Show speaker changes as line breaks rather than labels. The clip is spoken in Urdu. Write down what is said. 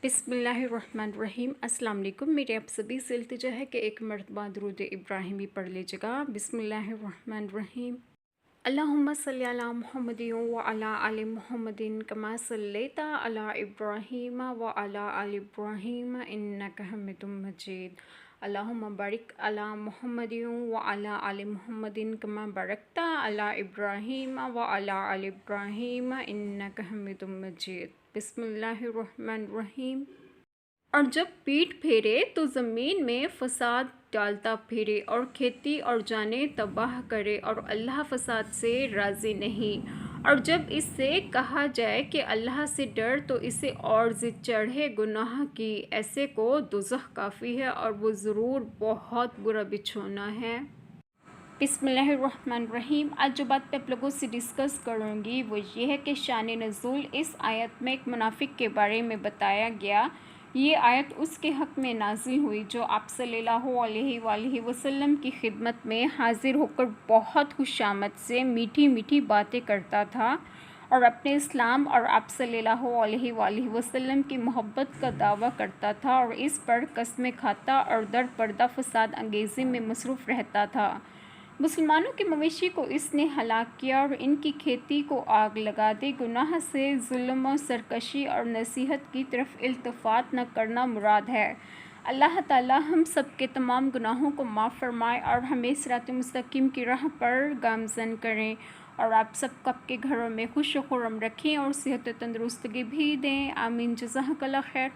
بسم اللہ الرحمن الرحیم۔ السلام علیکم۔ میرے آپ سبھی سے التجا ہے کہ ایک مرتبہ درود ابراہیمی پڑھ لیجیے گا۔ بسم اللہ الرحمن الرحیم۔ اللہم صلی علی محمد وعلی آل محمد کما صلیت علی ابراہیم وعلی آل ابراہیم انک حمید مجید۔ اللہم بارک علی محمد وعلی آل محمد کما بارکت علی ابراہیم وعلی آل ابراہیم انک حمید مجید۔ بسم اللہ الرحمن الرحیم۔ اور جب پیٹھ پھیرے تو زمین میں فساد ڈالتا پھرے اور کھیتی اور جانیں تباہ کرے، اور اللہ فساد سے راضی نہیں۔ اور جب اس سے کہا جائے کہ اللہ سے ڈر تو اسے اور ضد چڑھے گناہ کی، ایسے کو دوزخ کافی ہے اور وہ ضرور بہت برا بچھونا ہے۔ بسم اللہ الرحمن الرحیم۔ آج جو بات میں آپ لوگوں سے ڈسکس کروں گی وہ یہ ہے کہ شان نزول اس آیت میں ایک منافق کے بارے میں بتایا گیا۔ یہ آیت اس کے حق میں نازل ہوئی جو آپ صلی اللہ علیہ وآلہ وسلم کی خدمت میں حاضر ہو کر بہت خوش آمد سے میٹھی میٹھی باتیں کرتا تھا اور اپنے اسلام اور آپ صلی اللہ علیہ وآلہ وسلم کی محبت کا دعویٰ کرتا تھا، اور اس پر قسمیں کھاتا اور در پردہ فساد انگیزی میں مصروف رہتا تھا۔ مسلمانوں کے مویشی کو اس نے ہلاک کیا اور ان کی کھیتی کو آگ لگا دی۔ گناہ سے ظلم و سرکشی اور نصیحت کی طرف التفات نہ کرنا مراد ہے۔ اللہ تعالی ہم سب کے تمام گناہوں کو معاف فرمائے اور ہمیں صراط مستقیم کی راہ پر گامزن کریں، اور آپ سب کو آپ کے گھروں میں خوش و خرم رکھیں اور صحت و تندرستگی بھی دیں۔ آمین۔ جزاک اللہ خیر۔